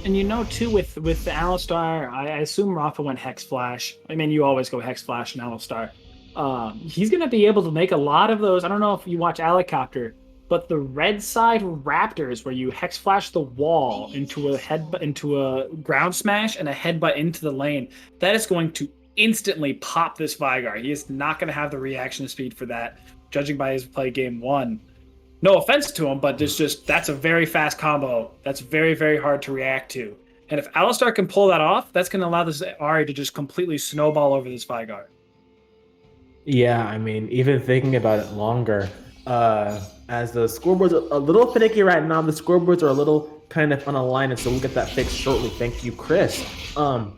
And you know too with the Alistar, I assume Rafa went Hex Flash. I mean, you always go Hex Flash and Alistar. He's gonna be able to make a lot of those. I don't know if you watch Alicopter, but the red side Raptors where you Hex Flash the wall into a ground smash and a headbutt into the lane, that is going to instantly pop this Vigar. He is not gonna have the reaction speed for that, judging by his play game one. No offense to him, but it's just that's a very fast combo. That's very, very hard to react to. And if Alistar can pull that off, that's going to allow this Ari to just completely snowball over this Vigar. Yeah, I mean, even thinking about it longer, as the scoreboards are a little finicky right now, the scoreboards are a little kind of unaligned, and so we'll get that fixed shortly. Thank you, Chris. I'm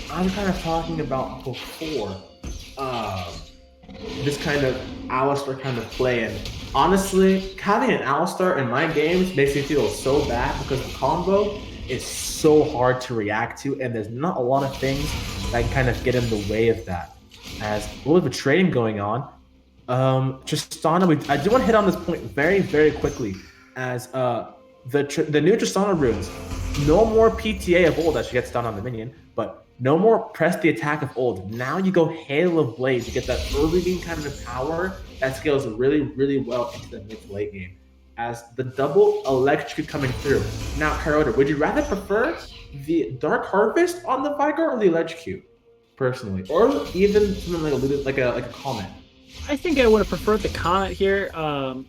kind of talking about before um, this kind of Alistar kind of play. And honestly, having an Alistar in my games makes me feel so bad because the combo is so hard to react to, and there's not a lot of things that can kind of get in the way of that. As a little bit of trading going on, Tristana, I do want to hit on this point very, very quickly. As the new Tristana runes, no more PTA of old that she gets done on the minion, but no more press the attack of old. Now you go Hail of Blade to get that early game kind of power that scales really, really well into the mid to late game. As the double electric coming through. Now, Carota, would you rather prefer the Dark Harvest on the Vigar or the electrocute? Personally, or even something like a comment. I think I would have preferred the Comet here.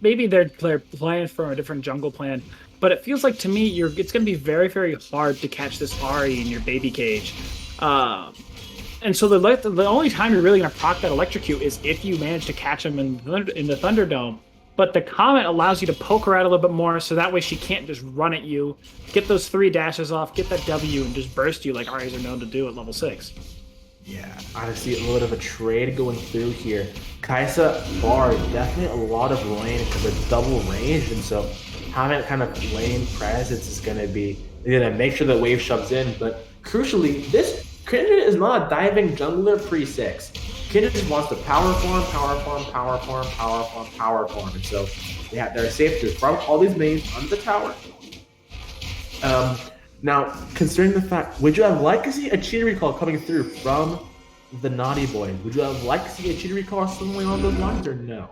Maybe they're playing for a different jungle plan, but it feels like to me it's going to be very, very hard to catch this Ari in your baby cage. Um, and so the only time you're really going to proc that electrocute is if you manage to catch him in the Thunderdome. But the Comet allows you to poke her out a little bit more, so that way she can't just run at you, get those 3 dashes off, get that W, and just burst you like Aries are known to do at level 6. Yeah, I see a little bit of a trade going through here. Kaisa Bar, definitely a lot of lane because they're double ranged, and so having kind of lane presence is gonna make sure that wave shoves in. But crucially, this Kindred is not a diving jungler pre-6. Kindred just wants to power farm, power farm, power farm, power farm, power farm. And so yeah, they're safe to farm all these minions under the tower. Um, Now, considering the fact, would you have liked to see a cheater recall coming through from the Naughty Boy? Would you have liked to see a cheater recall or something along those lines, or no?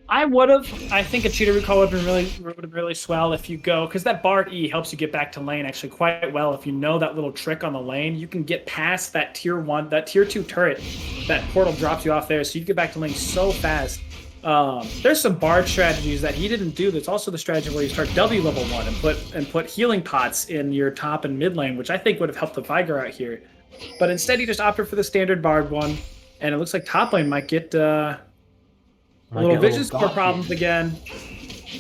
I would have. I think a cheater recall would have really swell if you go because that Bard E helps you get back to lane actually quite well. If you know that little trick on the lane, you can get past that tier 2 turret. That portal drops you off there, so you get back to lane so fast. There's some Bard strategies that he didn't do. There's also the strategy where you start W level 1 and put healing pots in your top and mid lane, which I think would have helped the Vigar out here. But instead, he just opted for the standard Bard one, and it looks like top lane might get a little vision score problems again.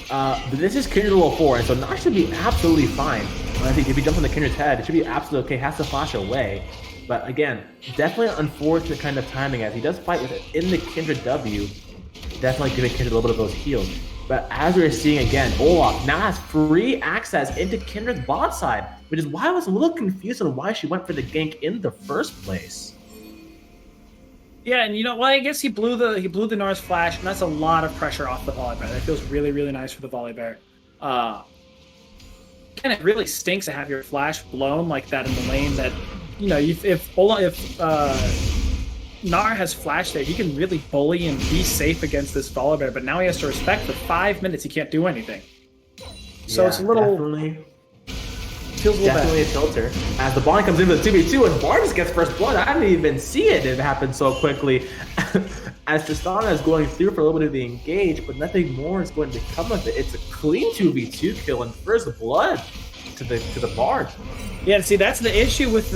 But this is Kindred level 4, and so Nox should be absolutely fine. And I think if you jump on the Kindred's head, it should be absolutely okay. Has to flash away. But again, definitely an unfortunate kind of timing as he does fight with it in the Kindred W. Definitely giving Kindred a little bit of those heals. But as we're seeing again, Olaf now has free access into Kindred's bot side, which is why I was a little confused on why she went for the gank in the first place. Yeah, and you know, well, I guess he blew the Norse flash, and that's a lot of pressure off the Volibear. That feels really, really nice for the Volibear. And it really stinks to have your flash blown like that in the lane. That you know, if Nar has flash there, he can really bully and be safe against this Volibear. But now he has to respect for 5 minutes. He can't do anything. So yeah, it's a little feels a little definitely bad. a filter. As the Bond comes in with the 2v2 and Bard just gets first blood, I didn't even see it. It happened so quickly. As Tristana is going through for a little bit of the engage, but nothing more is going to come of it. It's a clean 2v2 kill and first blood to the Bard. Yeah, see, that's the issue with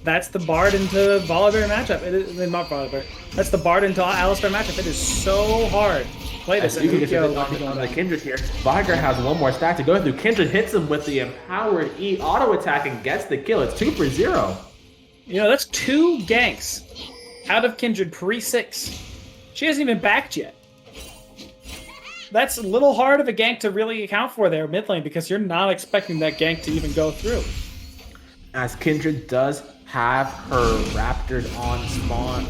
that's the Bard into Volibear matchup. It is not Volibear. That's the Bard into Alistar matchup. It is so hard. Play this. You can get on the Kindred here. Vigar has one more stack to go through. Kindred hits him with the empowered E auto attack and gets the kill. It's 2 for 0. You know, that's 2 ganks out of Kindred pre-6. She hasn't even backed yet. That's a little hard of a gank to really account for there mid lane because you're not expecting that gank to even go through. As Kindred does have her Raptors on spawn.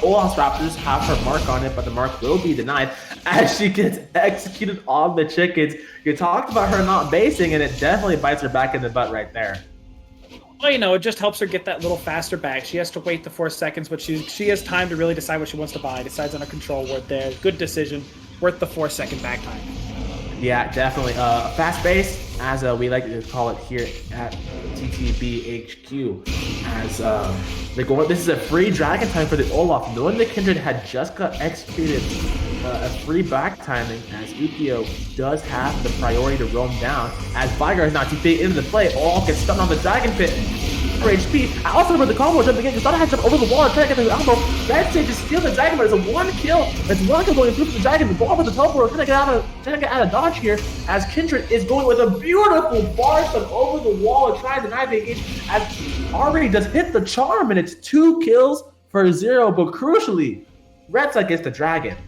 Olaf's Raptors have her mark on it, but the mark will be denied as she gets executed on the chickens. You talked about her not basing, and it definitely bites her back in the butt right there. Well, you know, it just helps her get that little faster back. She has to wait the 4 seconds, but she has time to really decide what she wants to buy. Decides on a control word there. Good decision. Worth the 4-second back time. Yeah, definitely. Fast base, as we like to call it here at TTB HQ. As they're going, this is a free dragon time for the Olaf. Knowing the Kindred had just got executed, a free back timing, as Ukio does have the priority to roam down. As Vigar is not TP into the play, Olaf gets stunned on the dragon pit. For HP, I also remember the combo jumping in. Kasana had jump over the wall and trying to get the elbow. Red Sage just steals the dragon, but it's a 1 kill. It's 1 kill going through for the dragon. The ball with the teleport, trying to get out of dodge here. As Kindred is going with a beautiful bar stun over the wall and trying to deny the engage. As already does hit the charm, and it's 2 kills for 0. But crucially, Red Sage gets the dragon.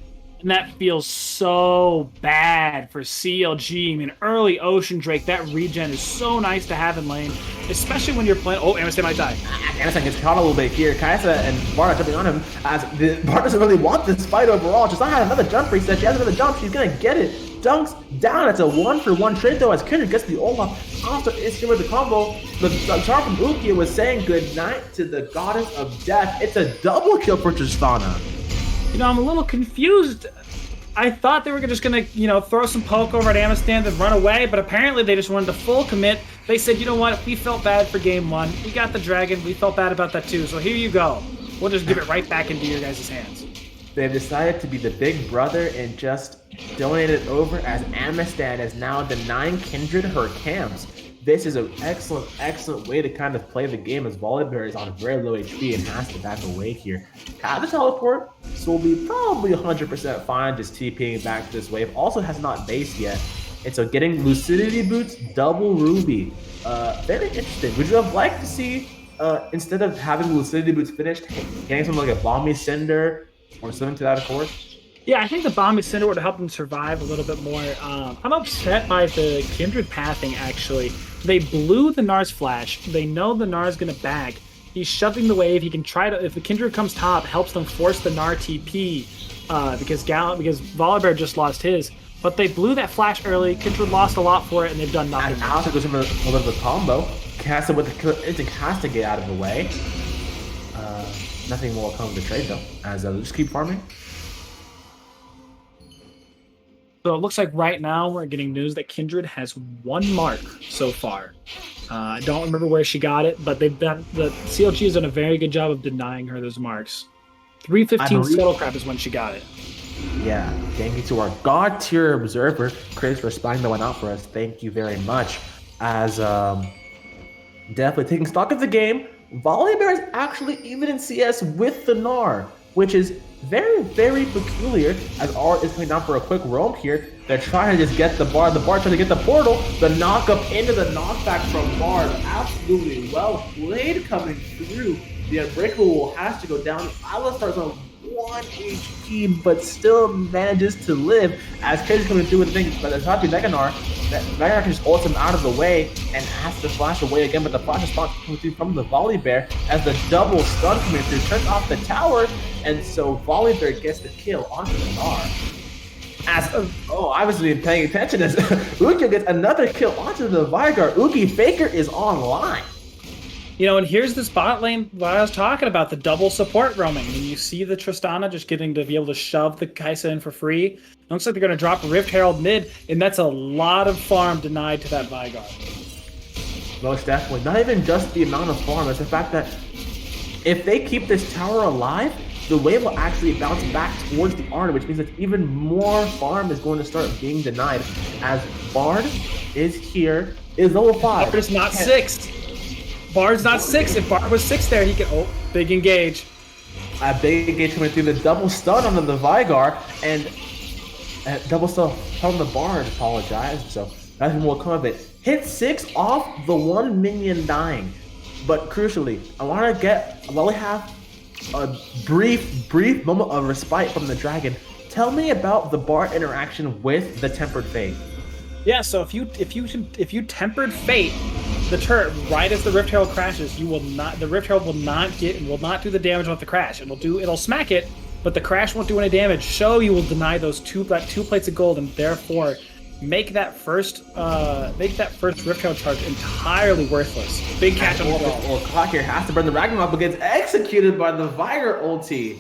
And that feels so bad for CLG. I mean, early Ocean Drake, that regen is so nice to have in lane, especially when you're playing. Oh, MSA might die. Anderson gets caught a little bit here. Kaisa and Barna jumping on him as Barna doesn't really want this fight overall. Just not had another jump reset. She has another jump. She's going to get it. Dunks down. It's a 1-for-1 trade though as Kindred gets the Olaf. Also is here with the combo. The charm from Ukia was saying goodnight to the goddess of death. It's a double kill for Tristana. You know, I'm a little confused. I thought they were just going to, you know, throw some poke over at Amistan and run away, but apparently they just wanted to full commit. They said, you know what, we felt bad for game 1. We got the dragon. We felt bad about that too, so here you go. We'll just give it right back into your guys' hands. They've decided to be the big brother and just donate it over as Amistan is now denying Kindred her camps. This is an excellent, excellent way to kind of play the game as Volibear is on very low HP and has to back away here. Have the teleport, so we'll be probably 100% fine just TPing back to this wave. Also has not based yet. And so getting Lucidity Boots, double Ruby. Very interesting. Would you have liked to see, instead of having Lucidity Boots finished, getting something like a Balmy Cinder or something to that accord? Yeah, I think the Balmy Cinder would have helped them survive a little bit more. I'm upset by the Kindred pathing, actually. They blew the Nar's flash. They know the Nar's going to back. He's shoving the wave. He can try to, if the Kindred comes top, helps them force the Nar TP because Volibear just lost his. But they blew that flash early. Kindred lost a lot for it, and they've done nothing. And Alistair goes in a little bit of a combo. Casa with the killer instinct has to get out of the way. Nothing will come to trade though, as they'll just keep farming. So it looks like right now we're getting news that Kindred has 1 mark so far. I don't remember where she got it, but the CLG has done a very good job of denying her those marks. 315 Scuttlecrab is when she got it. Yeah, thank you to our god tier observer, Chris, for spying that one out for us. Thank you very much. As definitely taking stock of the game, Volibear is actually even in CS with the Gnar, which is very, very peculiar as R is coming down for a quick roam here. They're trying to just get the Bard trying to get the portal. The knock up into the knockback from Bard. Absolutely well played coming through. The Unbreakable has to go down. Alistar's on 1 HP, but still manages to live as Crazy's coming through with things. But there's not to be Meganar. Meganar can just ult him out of the way and has to flash away again. But the flash response coming through from the Volibear as the double stun coming through turns off the tower. And so Volibear gets the kill onto the Gnar. I wasn't even paying attention as Uki gets another kill onto the Vigar. Uki Faker is online. You know, and here's this bot lane what I was talking about, the double support roaming. And you see the Tristana just getting to be able to shove the Kaisa in for free. It looks like they're going to drop Rift Herald mid, and that's a lot of farm denied to that Vigar. Most definitely. Not even just the amount of farm, it's the fact that if they keep this tower alive, the wave will actually bounce back towards the Arn, which means that even more farm is going to start being denied. As Bard is here, is level 5. Bard's not 6. Bard's not 6. If Bard was 6 there, he could. Oh, big engage. A big engage coming through the double stun on the Vigar, and double stun from the Bard, apologize. So nothing will come of it. Hit 6 off the 1 minion dying. But crucially, I want to while we have a brief moment of respite from the dragon, tell me about the Bard interaction with the Tempered Fate. Yeah, so if you tempered fate, the turret right as the Rift Herald crashes. The Rift Herald will not do the damage with the crash. It'll smack it, but the crash won't do any damage. So you will deny those two plates of gold, and therefore make that first Rift Herald charge entirely worthless. Big catch on the draw. Well, clock here has to burn the Ragnarok, but gets executed by the Vigor ulti.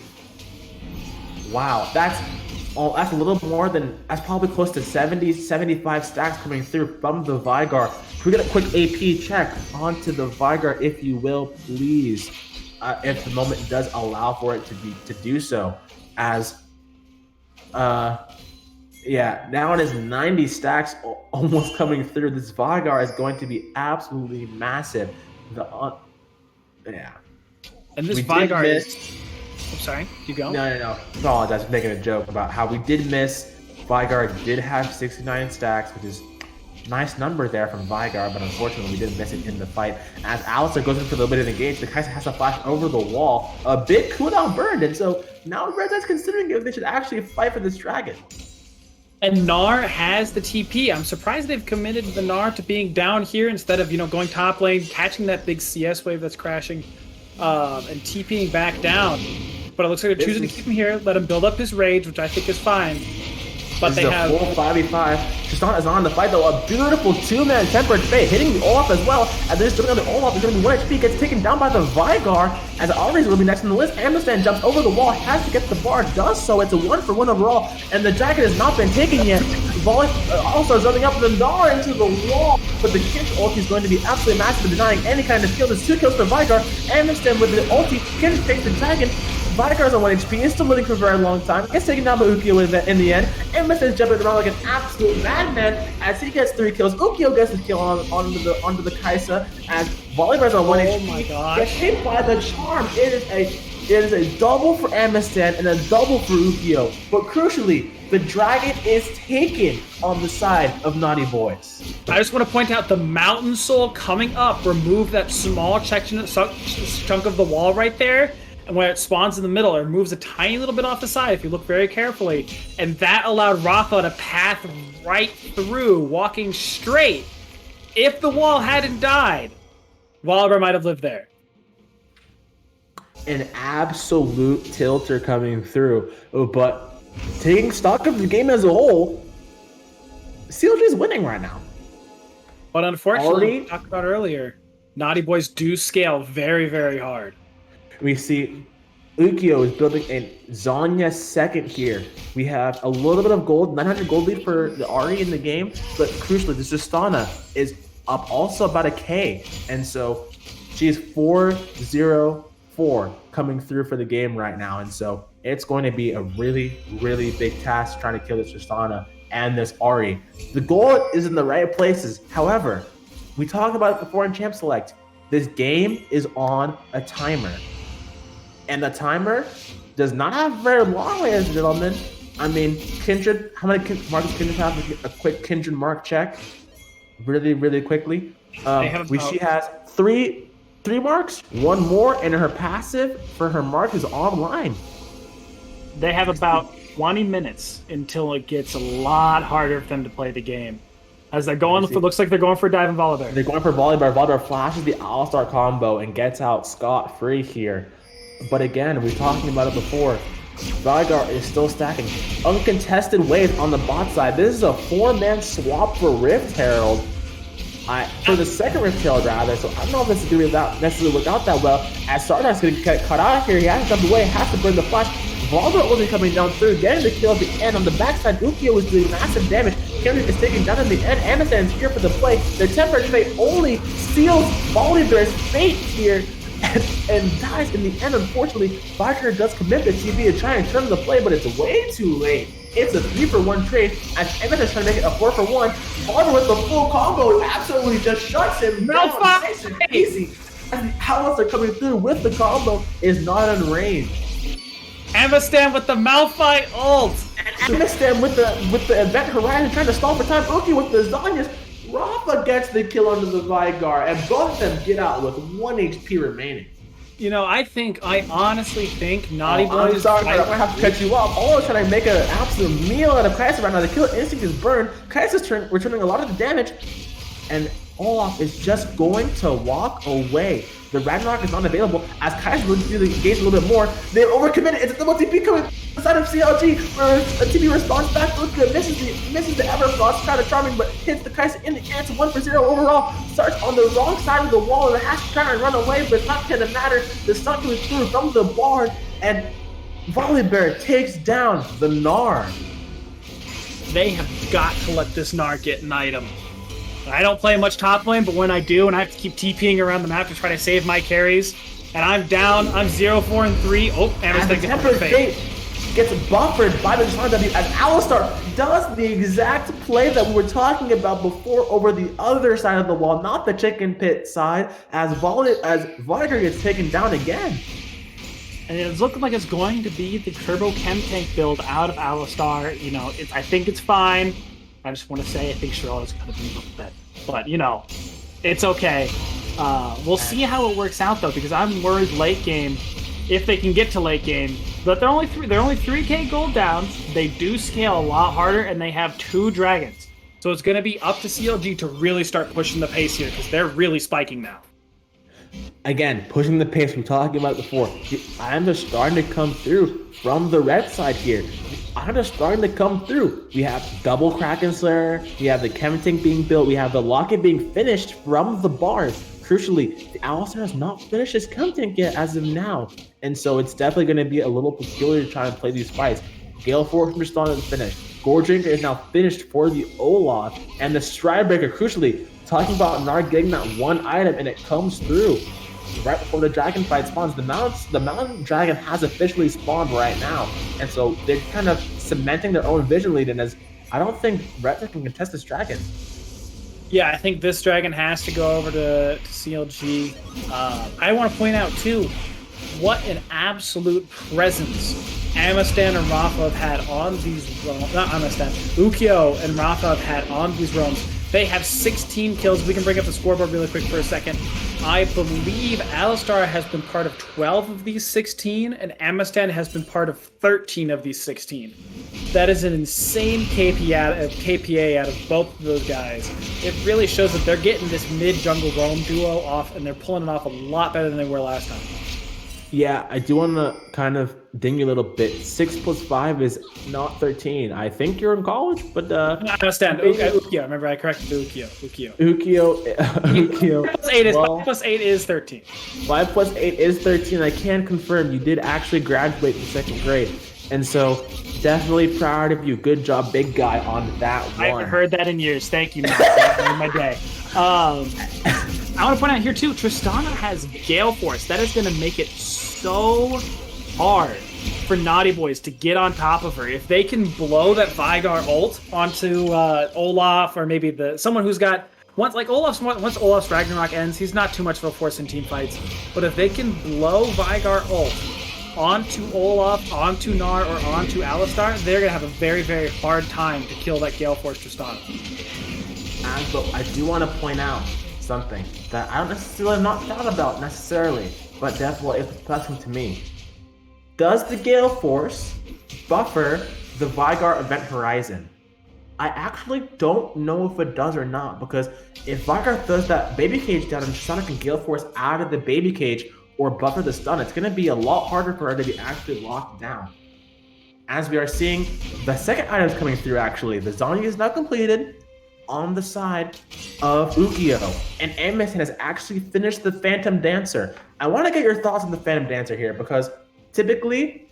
Wow, that's a little more than, that's probably close to 70, 75 stacks coming through from the Vigor. Can we get a quick AP check onto the Vigor, if you will, please? If the moment does allow for it to do so, as yeah, now it is 90 stacks almost coming through. This Vigor is going to be absolutely massive. Yeah. And this Vigor is... I'm sorry, keep going. No. Apologize for making a joke about how we did miss. Vigor did have 69 stacks, which is a nice number there from Vigor, but unfortunately we did miss it in the fight. As Alistair goes in for a little bit of engage, the Kai'Sa has to flash over the wall. A bit cooldown burned, and so now Red Side's considering if they should actually fight for this dragon. And Gnar has the TP. I'm surprised they've committed the Gnar to being down here instead of, going top lane, catching that big CS wave that's crashing, and TPing back down. But it looks like they're choosing to keep him here, let him build up his rage, which I think is fine. But they have a full 5v5. Tristana is on the fight though. A beautiful two-man tempered fate, hitting the Olaf as well. As they're still on the Olaf, is going to be 1 HP, gets taken down by the Vigor. As Ari's going to be next on the list. Amistad jumps over the wall, has to get the bar, does so. It's a 1-for-1 overall, and the dragon has not been taken yet. Volley also jumping up the Gnar into the wall, but the Kinch ulti is going to be absolutely massive, denying any kind of kill. There's 2 kills for Vigor. Amistad with the ulti, Kinch takes the dragon. Vigor's on 1 HP, is still living for a very long time. Gets taken down by Ukyo in the end. Amistad is jumping around like an absolute madman as he gets 3 kills. Ukyo gets his kill onto the Kai'Sa as Volibear's on 1 HP. Oh my gosh. Gets hit by the charm. It is a double for Amistad and a double for Ukyo. But crucially, the dragon is taken on the side of Naughty Boys. I just want to point out the Mountain Soul coming up removed that small chunk of the wall right there. And when it spawns in the middle, it moves a tiny little bit off the side if you look very carefully. And that allowed Rafa to path right through, walking straight. If the wall hadn't died, Volibear might have lived there. An absolute tilter coming through. But taking stock of the game as a whole, CLG is winning right now. But unfortunately, we talked about earlier, Naughty Boys do scale very, very hard. We see Ukyo is building a Zhonya second here. We have a little bit of gold, 900 gold lead for the Ahri in the game, but crucially, the Tristana is up also about a K, and so she is 4-0-4 coming through for the game right now, and so it's going to be a really, really big task trying to kill this Tristana and this Ahri. The gold is in the right places. However, we talked about it before in Champ Select. This game is on a timer. And the timer does not have very long, ladies and gentlemen. I mean, Kindred, how many marks does Kindred have? A quick Kindred mark check. Really, really quickly. She has three marks, 1 more, and her passive for her mark is online. They have about 20 minutes until it gets a lot harder for them to play the game. As they're going for, looks like they're going for Dive and Volibear. They're going for Volibear. Volibear flashes the All-Star combo and gets out scot-free here. But again, we've talking about it before. Vigor is still stacking. Uncontested wave on the bot side. This is a 4-man swap for Rift Herald. For the second Rift Herald, rather. So I don't know if this is going to necessarily work out that well. As Sardar's going to get cut out here. He has to jump away. Has to burn the flash. Volibear only coming down through. Getting the kill at the end. On the backside, Ukyo is doing massive damage. Kendrick is taken down in the end. Amistad is here for the play. The tempered fate only seals Volibear's fate here. And dies in the end. Unfortunately, Vigor does commit the TB to try and turn the play, but it's way too late. It's a 3-for-1 trade, as Emmett is trying to make it a 4-for-1. Volibear with the full combo absolutely just shuts him down nice and easy. And the outlets are coming through with the combo is not in range. Amistad with the Malphite ult! And Amistad with the Event Horizon trying to stall for time. Uki with the Zhonya's. Rafa gets the kill under the Vigor, and both of them get out with 1 HP remaining. I honestly think Naughty Boys... I'm sorry, I have to cut you off. All I was trying to make an absolute meal out of Kai'Sa right now. The kill instinct is burned. Kai'Sa's returning a lot of the damage, and Olaf is just going to walk away. The Ragnarok is not available. As Kai's looking through the engage a little bit more, they overcommitted. It's a double TP coming inside of CLG, where a TP responds back. Look good, misses the Everfrost, kind of charming, but hits the Kai'Sa in the air. It's 1-0 overall. Starts on the wrong side of the wall and has to try and run away, but it's not gonna matter. The stun goes through from the Bard, and Volibear takes down the Gnar. They have got to let this Gnar get an item. I don't play much top lane, but when I do, and I have to keep TPing around the map to try to save my carries, and I'm down, I'm 0-4-3. Oh, and the Tempered Fate gets buffered by the Tristana W as Alistar does the exact play that we were talking about before over the other side of the wall, not the chicken pit side, as Volibear gets taken down again. And it's looking like it's going to be the Turbo Chem Tank build out of Alistar. You know, I think it's fine. I just want to say I think Charlotte's going to be a little bit. But, you know, it's okay. We'll see how it works out, though, because I'm worried late game, if they can get to late game. But they're only 3K gold down. They do scale a lot harder, and they have 2 dragons. So it's going to be up to CLG to really start pushing the pace here, because they're really spiking now. Again, pushing the pace, we talked about it before. The items are starting to come through from the red side here. The items are starting to come through. We have double Kraken Slayer, we have the Chem Tank being built, we have the Locket being finished from the Bard. Crucially, the Alistar has not finished his Chem Tank yet as of now. And so it's definitely going to be a little peculiar to try and play these fights. Gale Force from Tristana is finished. Goredrinker is now finished for the Olaf. And the Stridebreaker, crucially, talking about Gnar getting that one item, and it comes through right before the dragon fight spawns. The mountain dragon has officially spawned right now, and so they're kind of cementing their own vision lead. And as I don't think Retro can contest this dragon. Yeah, I think this dragon has to go over to CLG. I want to point out too, what an absolute presence Amistan and Rafa have had on these realms. Not Amistan, Ukyo and Rafa have had on these realms. They have 16 kills. We can bring up the scoreboard really quick for a second. I believe Alistar has been part of 12 of these 16, and Amistan has been part of 13 of these 16. That is an insane KPA out of both of those guys. It really shows that they're getting this mid-jungle roam duo off, and they're pulling it off a lot better than they were last time. Yeah, I do want to kind of ding you a little bit. 6 + 5 is not 13. I think you're in college, but I understand. Ukyo. Remember, I corrected Ukyo. Ukyo. 5 + 8 is 13. 5 + 8 is 13. I can confirm you did actually graduate in 2nd grade. And so, definitely proud of you. Good job, big guy, on that one. I haven't heard that in years. Thank you, Matt. That made my day. I want to point out here, too, Tristana has Gale Force. That is going to make it so hard for Naughty Boys to get on top of her. If they can blow that Veigar ult onto Olaf, or maybe someone who's got... Once Olaf's Ragnarok ends, he's not too much of a force in team fights. But if they can blow Veigar ult onto Olaf, onto Gnar, or onto Alistar, they're going to have a very, very hard time to kill that Gale Force Tristana. But I do want to point out something that I don't necessarily have not thought about necessarily, but definitely is perplexing to me. Does the Gale Force buffer the Veigar Event Horizon? I actually don't know if it does or not, because if Veigar does that baby cage down and Tristana can Gale Force out of the baby cage or buffer the stun, it's going to be a lot harder for her to be actually locked down. As we are seeing, the second item is coming through actually. The Zhonya's is now completed on the side of Ukyo, and Amistan has actually finished the Phantom Dancer. I want to get your thoughts on the Phantom Dancer here, because typically,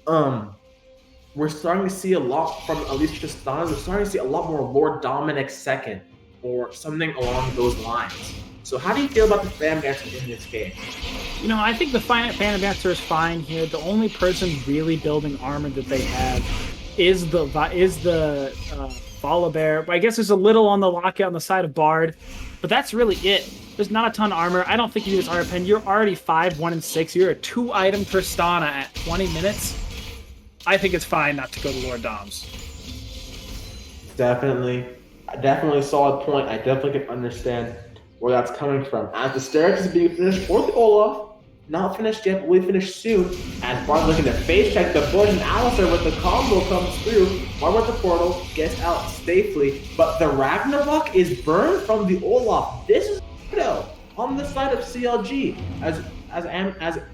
we're starting to see a lot from at least Tristana. We're starting to see a lot more Lord Dominic II, or something along those lines. So how do you feel about the Phantom Dancer in this game? You know, I think the Phantom Dancer is fine here. The only person really building armor that they have is the Volibear. I guess there's a little on the Locket on the side of Bard, but that's really it. There's not a ton of armor. I don't think you need this armor pen. You're already 5, 1, and 6. You're a 2-item Tristana at 20 minutes. I think it's fine not to go to Lord Doms. Definitely solid point. I definitely can understand where that's coming from. As the Staircase is being finished for the Olaf, not finished yet, but will be finished soon. As Bard looking to face check the bush, and Alistar with the combo comes through. Bard with the portal, gets out safely, but the Ragnarok is burned from the Olaf. This is tornado on the side of CLG as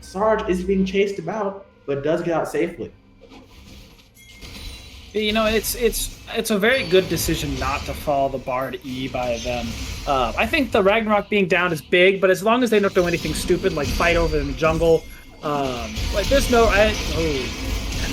Sarge is being chased about, but does get out safely. You know, it's a very good decision not to follow the Bard E by them. I think the Ragnarok being down is big, but as long as they don't do anything stupid like fight over in the jungle, like there's no.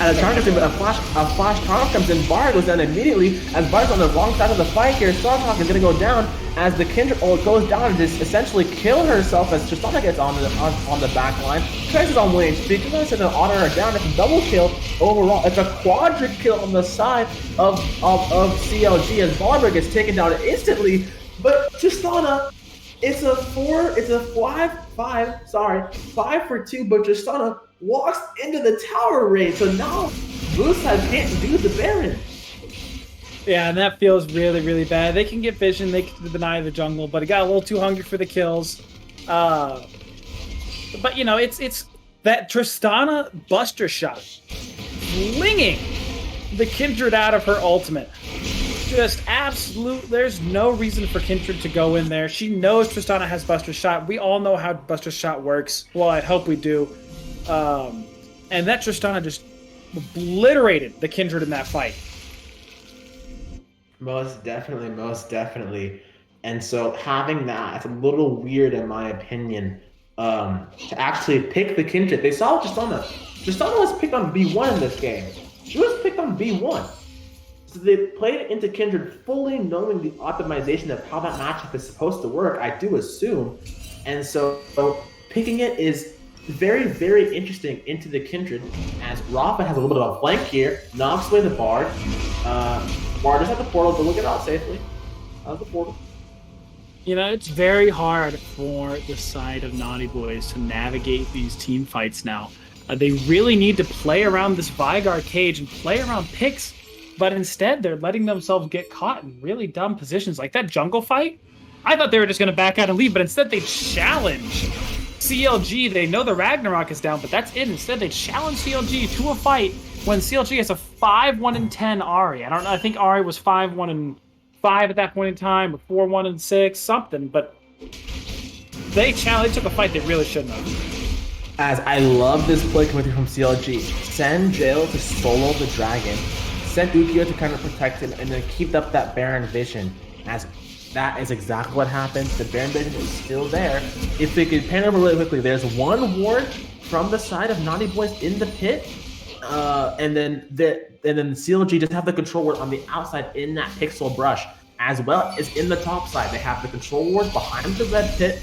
And a flash target comes in, Bard goes down immediately, as Bard's on the wrong side of the fight here. Starhawk is going to go down as the Kindred ult goes down and just essentially kill herself as Tristana gets on the back line. Traces on Wayne speed, Tristana says an honor her down. It's a double kill overall. It's a quadra kill on the side of CLG as Barber gets taken down instantly. But Tristana, it's a 5 for 2, but Tristana walks into the tower raid, so now Bois can't do the Baron. Yeah, and that feels really, really bad. They can get vision, they can deny the jungle, but it got a little too hungry for the kills. But you know, it's that Tristana Buster shot, flinging the Kindred out of her ultimate. Just absolute. There's no reason for Kindred to go in there. She knows Tristana has Buster shot. We all know how Buster shot works. Well, I hope we do. And that Tristana just obliterated the Kindred in that fight. Most definitely. And so having that, it's a little weird in my opinion, to actually pick the Kindred. They saw Tristana. Tristana was picked on B1 in this game. She was picked on B1. So they played it into Kindred fully knowing the optimization of how that matchup is supposed to work, I do assume. And so picking it is very, very interesting into the Kindred, as Rafa has a little bit of a flank here, knocks away the Bard. Bard does have the portal, but we'll get out safely. How's the portal? You know, it's very hard for the side of Naughty Boys to navigate these team fights now. They really need to play around this Vygar cage and play around picks, but instead they're letting themselves get caught in really dumb positions. Like that jungle fight, I thought they were just going to back out and leave, but instead they challenge CLG. They know the Ragnarok is down, but that's it. Instead, they challenge CLG to a fight when CLG has a 5-1-10 Ahri. I don't know. I think Ahri was 5-1-5 at that point in time, or 4-1-6, something. But they took a fight they really shouldn't have. As I love this play coming through from CLG. Send Jail to solo the dragon. Send Ukio to kind of protect him, and then keep up that Baron vision. As that is exactly what happened. The Baron vision is still there. If they could pan over really quickly, there's one ward from the side of Naughty Boys in the pit, and then CLG just have the control ward on the outside in that pixel brush, as well as in the top side. They have the control ward behind the red pit,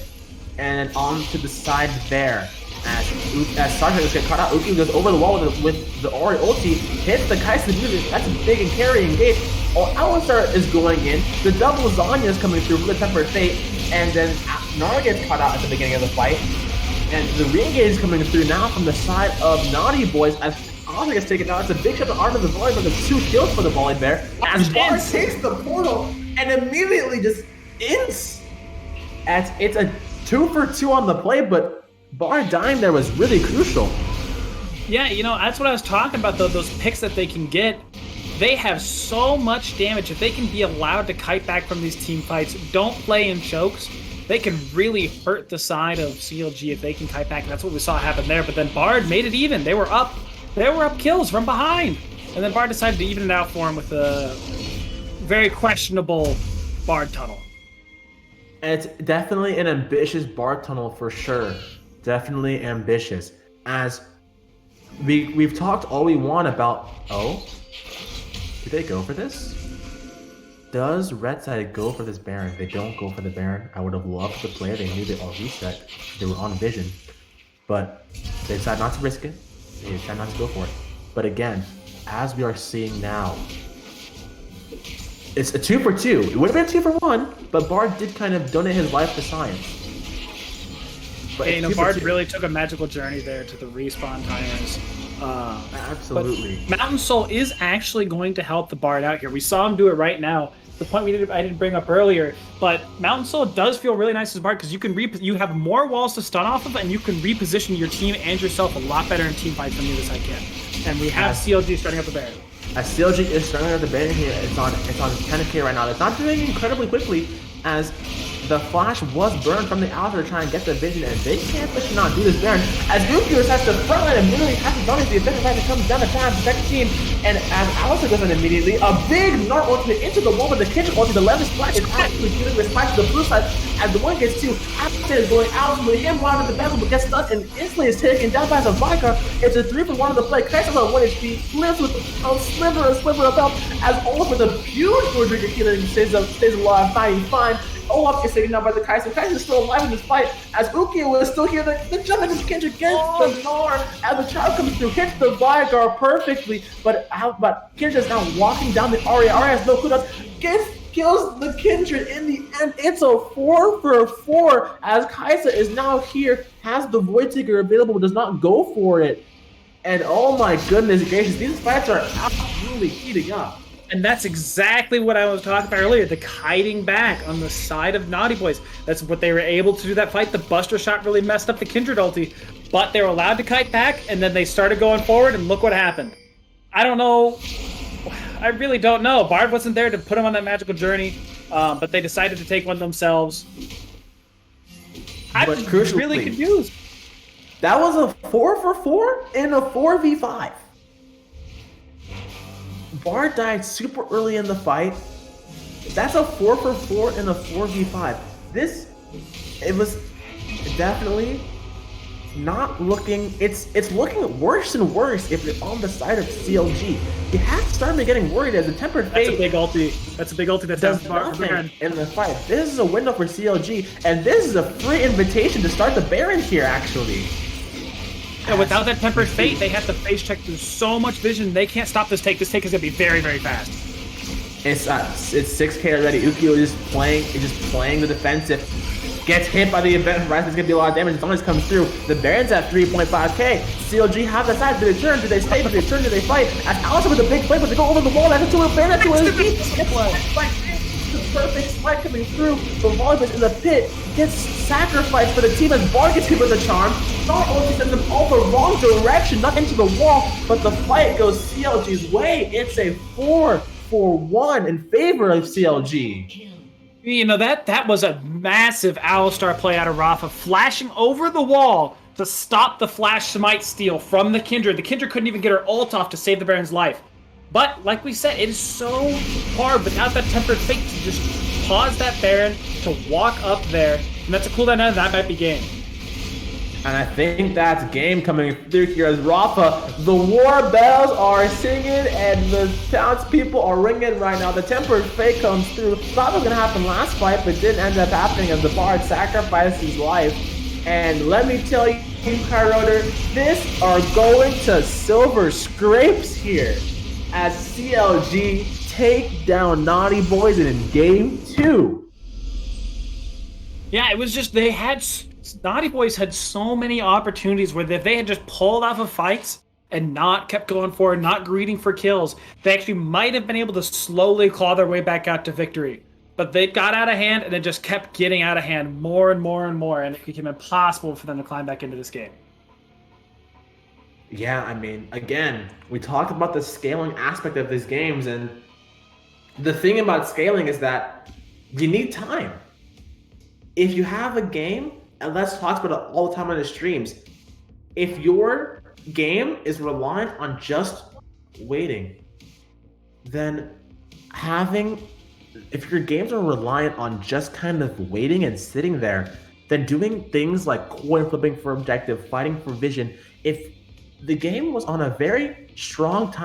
and then on to the side there. As Sarge gets caught out, Uki goes over the wall with the Ori ulti, hits the Kaisen music. That's a big and carry engage. Alistar is going in, the double Zanya is coming through for the Tempered Fate, and then Nara gets caught out at the beginning of the fight. And the re-engage is coming through now from the side of Naughty Boys as Alistar gets taken down. It's a big shot to Arm of the Volley, but there's 2 kills for the Volley Bear. As Bard takes the portal and immediately just ends. As it's a 2 for 2 on the play, but Bard dying there was really crucial. Yeah, you know, that's what I was talking about, though. Those picks that they can get, they have so much damage. If they can be allowed to kite back from these team fights, don't play in chokes, they can really hurt the side of CLG if they can kite back. And that's what we saw happen there. But then Bard made it even. They were up kills from behind. And then Bard decided to even it out for him with a very questionable Bard tunnel. And it's definitely an ambitious Bard tunnel for sure. Definitely ambitious. As we've talked all we want about, did they go for this? Does Red Side go for this Baron? They don't go for the Baron. I would have loved the play. They knew they all reset. They were on vision. But they decided not to risk it. They decided not to go for it. But again, as we are seeing now, it's a 2 for 2. It would have been 2 for 1, but Bard did kind of donate his life to science. But yeah, you know, Bard really took a magical journey there to the respawn timers. Absolutely. Mountain Soul is actually going to help the Bard out here. We saw him do it right now. The point I didn't bring up earlier, but Mountain Soul does feel really nice as Bard because you have more walls to stun off of, and you can reposition your team and yourself a lot better in team fights than the other side can. And we have CLG starting up the Baron. As CLG is starting up the Baron here, it's on 10k right now. It's not doing incredibly quickly as the flash was burned from the outside to try and get the vision, and they can't push not do this Baron. As Nucleus has to frontline immediately, has to bonus the effective right that comes down the path, protect the team, and as Alistair goes in immediately, a big Nart ultimate into the wall with the kitchen ultimate. The left splash is actually giving respite to the blue side. As the one gets two, Alistair is going out with him running the battle, but gets stuck and instantly is taken down by the Vicar. It's a 3-for-1 of the play. Kaiser's on 1 HP, lives with a sliver of health, as Olaf with a huge Rodriguez healing stays alive, fighting fine. Olaf gets taken down by the Kaiser. Kaiser is still alive in this fight, as Ukiyo was still here. The jump into Kendrick gets the Nar, as the child comes through, hits the Vigar perfectly, but Kendrick is now walking down the Arya. Arya has no cooldowns, kills the Kindred in the end. It's a 4-for-4, as Kaisa is now here, has the Void Seeker available, but does not go for it. And oh my goodness gracious, these fights are absolutely heating up. And that's exactly what I was talking about earlier, the kiting back on the side of Naughty Boys. That's what they were able to do that fight. The Buster Shot really messed up the Kindred ulti, but they were allowed to kite back, and then they started going forward, and look what happened. I don't know. I really don't know. Bard wasn't there to put him on that magical journey, but they decided to take one themselves. I'm really confused. That was a 4-for-4 in a 4v5. Bard died super early in the fight. That's a 4-for-4 in a 4v5. It was definitely not looking, it's looking worse and worse if you're on the side of CLG. You have to start getting worried as the Tempered Fate. That's a big ulti. That's a big ulti that does nothing in the fight. This is a window for CLG, and this is a free invitation to start the Baron here, actually. Yeah, without that Tempered Fate, they have to face check through so much vision. They can't stop this take. This take is gonna be very, very fast. It's 6K already. Ukiyo is just playing the defensive. Gets hit by the event horizon. There's gonna be a lot of damage. As long as it comes through, the Baron's at 3.5K. CLG have the side. Do they turn? Do they stay? Do they turn? Do they fight? As Alistair with a big flame, but they go over the wall. That's a 2 Baron. That's 2 the perfect spike coming through. The Volleyball in the pit gets sacrificed for the team as Bard gets hit with a charm. Not only sends them all the wrong direction, not into the wall, but the fight goes CLG's way. It's a 4-for-1 in favor of CLG. You know, that was a massive Alistar play out of Rafa, flashing over the wall to stop the Flash Smite steal from the Kindred. The Kindred couldn't even get her ult off to save the Baron's life. But, like we said, it is so hard without that Tempered Fate to just pause that Baron, to walk up there, and that's a cooldown, and that might be game. And I think that's game coming through here as Rafa, the war bells are singing and the townspeople are ringing right now. The Tempered Fate comes through. Thought it was gonna happen last fight, but didn't end up happening as the Bard sacrificed his life. And let me tell you, Kyroder, this are going to silver scrapes here as CLG take down Naughty Boys in game 2. Yeah, it was just, Naughty Boys had so many opportunities where if they had just pulled off of fights and not kept going forward, not greeting for kills, they actually might have been able to slowly claw their way back out to victory. But they got out of hand, and it just kept getting out of hand more and more and more, and it became impossible for them to climb back into this game. Yeah, I mean, again, we talked about the scaling aspect of these games, and the thing about scaling is that you need time. If you have a game, and let's talk about it all the time on the streams, if your game is reliant on just waiting, then if your games are reliant on just kind of waiting and sitting there, then doing things like coin flipping for objective, fighting for vision, if the game was on a very strong time